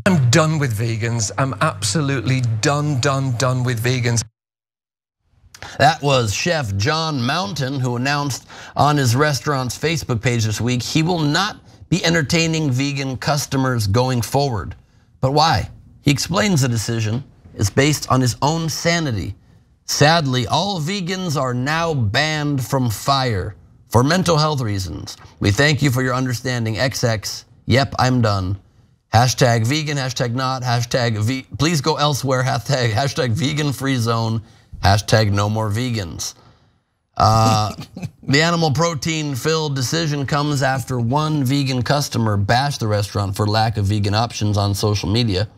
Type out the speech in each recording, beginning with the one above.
I'm done with vegans. I'm absolutely done with vegans. That was Chef John Mountain, who announced on his restaurant's Facebook page this week he will not be entertaining vegan customers going forward. But why? He explains the decision is based on his own sanity. Sadly, all vegans are now banned from Fire for mental health reasons. We thank you for your understanding. XX, yep, I'm done. Hashtag vegan, hashtag not, hashtag please go elsewhere, hashtag vegan free zone, hashtag no more vegans. The animal protein filled decision comes after one vegan customer bashed the restaurant for lack of vegan options on social media.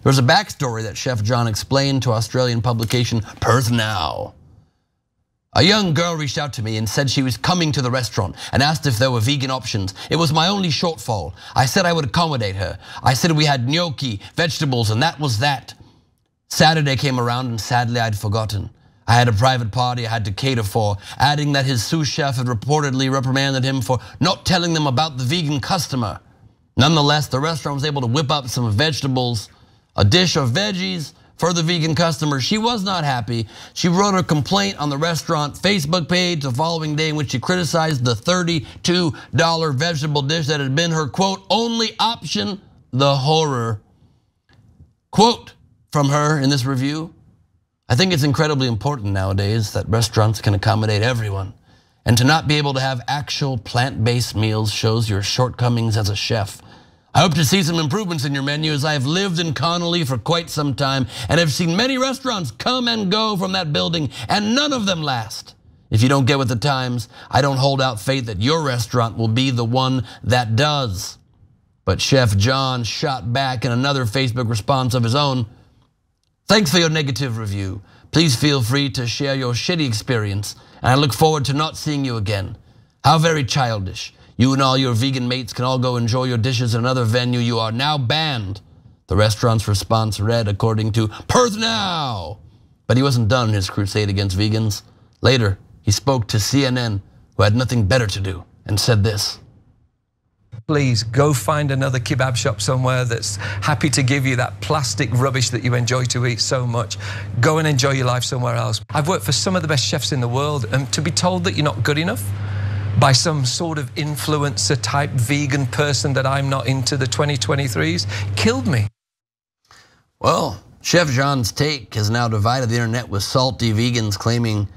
There's a backstory that Chef John explained to Australian publication Perth Now. A young girl reached out to me and said she was coming to the restaurant and asked if there were vegan options. It was my only shortfall. I said I would accommodate her. I said we had gnocchi, vegetables, and that was that. Saturday came around and sadly I'd forgotten. I had a private party I had to cater for, adding that his sous chef had reportedly reprimanded him for not telling them about the vegan customer. Nonetheless, the restaurant was able to whip up some vegetables, a dish of veggies for the vegan customer. She was not happy. She wrote a complaint on the restaurant Facebook page the following day in which she criticized the $32 vegetable dish that had been her, quote, only option, the horror. Quote from her in this review, I think it's incredibly important nowadays that restaurants can accommodate everyone. And to not be able to have actual plant-based meals shows your shortcomings as a chef. I hope to see some improvements in your menu as I have lived in Connolly for quite some time and have seen many restaurants come and go from that building and none of them last. If you don't get with the times, I don't hold out faith that your restaurant will be the one that does. But Chef John shot back in another Facebook response of his own. Thanks for your negative review. Please feel free to share your shitty experience and I look forward to not seeing you again. How very childish. You and all your vegan mates can all go enjoy your dishes at another venue. You are now banned. The restaurant's response read according to Perth Now. But he wasn't done his crusade against vegans. Later, he spoke to CNN, who had nothing better to do, and said this. Please go find another kebab shop somewhere that's happy to give you that plastic rubbish that you enjoy to eat so much. Go and enjoy your life somewhere else. I've worked for some of the best chefs in the world, and to be told that you're not good enough by some sort of influencer type vegan person that I'm not into the 2023s killed me. Well, Chef John's take has now divided the internet with salty vegans claiming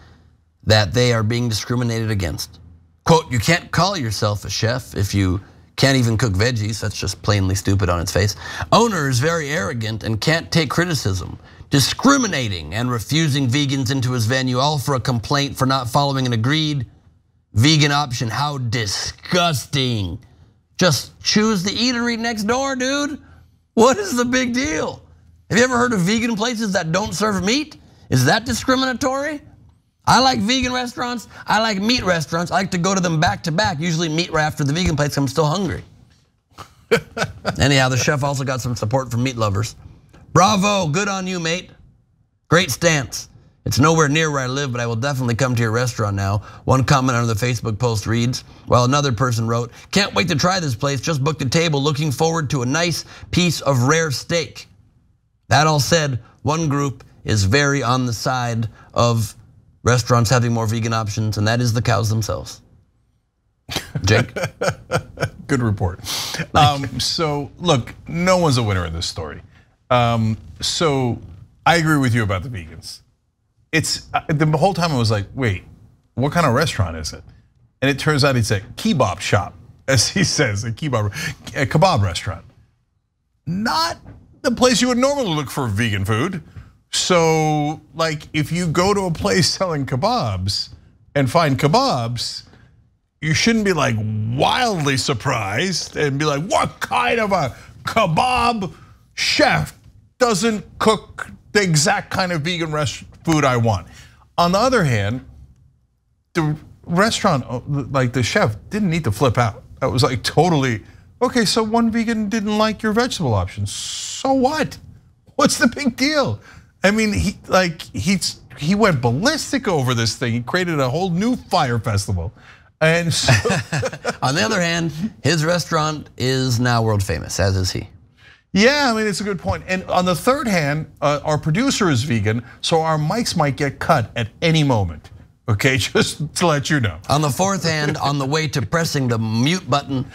that they are being discriminated against. Quote, you can't call yourself a chef if you can't even cook veggies. That's just plainly stupid on its face. Owner is very arrogant and can't take criticism. Discriminating and refusing vegans into his venue, all for a complaint for not following an agreed vegan option. How disgusting. Just choose the eatery next door, dude. What is the big deal? Have you ever heard of vegan places that don't serve meat? Is that discriminatory? I like vegan restaurants, I like meat restaurants. I like to go to them back to back, usually meet right after the vegan place, I'm still hungry. Anyhow, the chef also got some support from meat lovers. Bravo, good on you, mate. Great stance. It's nowhere near where I live, but I will definitely come to your restaurant now. One comment under the Facebook post reads, while another person wrote, can't wait to try this place, just booked a table, looking forward to a nice piece of rare steak. That all said, one group is very on the side of restaurants having more vegan options, and that is the cows themselves. Jake? Good report. So look, no one's a winner in this story. So I agree with you about the vegans. It's the whole time I was like, wait, what kind of restaurant is it? And it turns out it's a kebab shop, as he says, a kebab restaurant. Not the place you would normally look for vegan food. So like if you go to a place selling kebabs and find kebabs, you shouldn't be like wildly surprised and be like, what kind of a kebab chef doesn't cook the exact kind of vegan food I want? On the other hand, the restaurant, like the chef, didn't need to flip out. That was like totally, okay, so one vegan didn't like your vegetable options. So what? What's the big deal? I mean, he went ballistic over this thing. He created a whole new fire festival. And so on the other hand, his restaurant is now world famous, as is he. Yeah, I mean, it's a good point. And on the third hand, our producer is vegan, so our mics might get cut at any moment. Okay, just to let you know. On the fourth hand, on the way to pressing the mute button,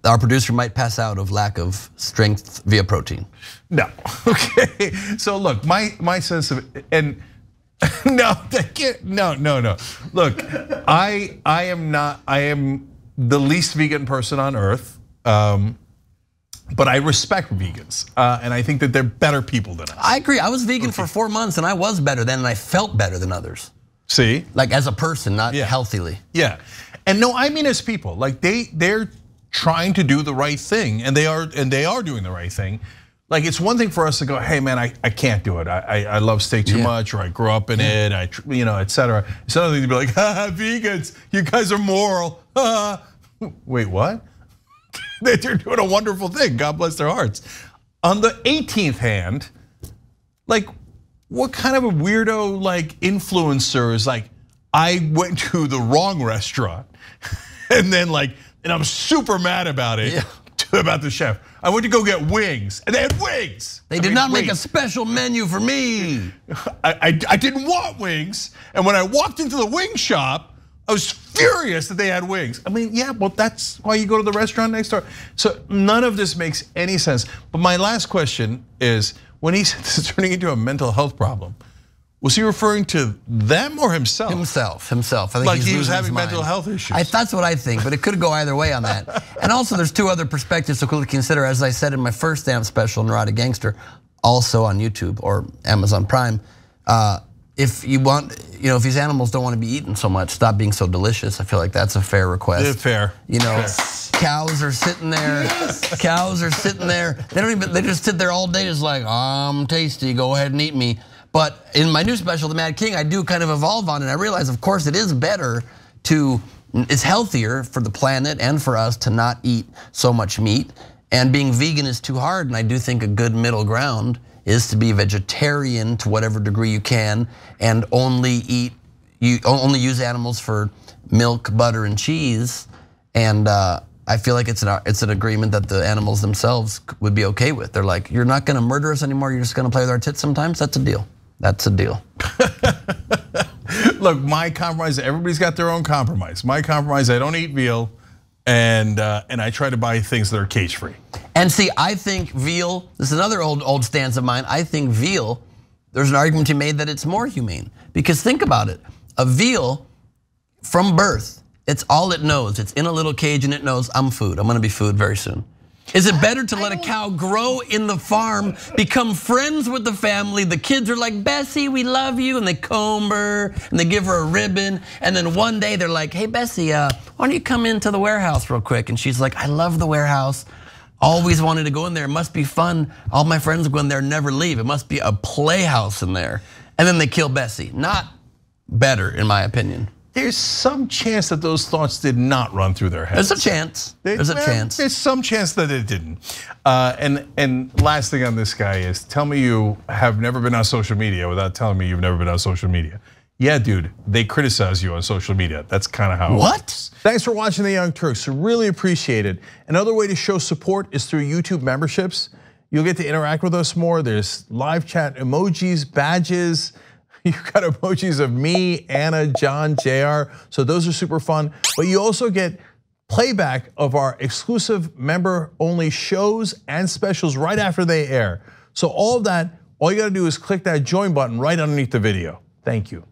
our producer might pass out of lack of strength via protein. No, okay. So look, my sense of and no, no. Look, I am the least vegan person on earth, but I respect vegans, and I think that they're better people than us. I agree. I was vegan for 4 months, and I was better then, and I felt better than others. See, like as a person, not healthily. Yeah, and no, I mean as people, like they're trying to do the right thing, and they are doing the right thing. Like it's one thing for us to go, hey man, I can't do it. I love steak too much, or I grew up in it, etc. It's another thing to be like, vegans, you guys are moral. Wait, what? They're doing a wonderful thing. God bless their hearts. On the 18th hand, like, what kind of a weirdo like influencer is like, I went to the wrong restaurant, and then and I'm super mad about it. About the chef. I went to go get wings, and they had wings. They did not make a special menu for me. I didn't want wings, and when I walked into the wing shop, I was furious that they had wings. I mean, yeah, well, that's why you go to the restaurant next door. So none of this makes any sense. But my last question is, when he said this is turning into a mental health problem, was he referring to them or himself? Himself. I think like he was having mental health issues. That's what I think, but it could go either way on that. And also, there's two other perspectives to consider. As I said in my first stand-up special, Neurotic Gangster, also on YouTube or Amazon Prime. If you want, if these animals don't want to be eaten so much, stop being so delicious. I feel like that's a fair request. Yeah, fair. Fair. Cows are sitting there. Yes. Cows are sitting there. They just sit there all day, just like, I'm tasty. Go ahead and eat me. But in my new special, The Mad King, I do kind of evolve on it. I realize, of course, it is better it's healthier for the planet and for us to not eat so much meat. And being vegan is too hard, and I do think a good middle ground is to be vegetarian to whatever degree you can, and only use animals for milk, butter, and cheese. And I feel like it's an agreement that the animals themselves would be okay with. They're like, you're not gonna murder us anymore, you're just gonna play with our tits sometimes? That's a deal. That's a deal. Look, my compromise, everybody's got their own compromise. My compromise, I don't eat veal, and I try to buy things that are cage-free. And see, I think veal, this is another old stance of mine, I think veal, there's an argument to be made that it's more humane. Because think about it, a veal from birth, it's all it knows. It's in a little cage and it knows, I'm food, I'm gonna be food very soon. Is it better to let a cow grow in the farm, become friends with the family, the kids are like, Bessie, we love you, and they comb her, and they give her a ribbon, and then one day they're like, hey Bessie, why don't you come into the warehouse real quick? And she's like, I love the warehouse, always wanted to go in there, it must be fun. All my friends go in there and never leave, it must be a playhouse in there. And then they kill Bessie, not better in my opinion. There's some chance that those thoughts did not run through their heads. There's a chance. There's a chance. There's some chance that it didn't. And last thing on this guy is, tell me you have never been on social media without telling me you've never been on social media. Yeah, dude, they criticize you on social media. That's kind of how it works. Thanks for watching The Young Turks. Really appreciate it. Another way to show support is through YouTube memberships. You'll get to interact with us more. There's live chat emojis, badges. You've got emojis of me, Anna, John, JR, so those are super fun. But you also get playback of our exclusive member-only shows and specials right after they air. So all of that, all you gotta do is click that join button right underneath the video. Thank you.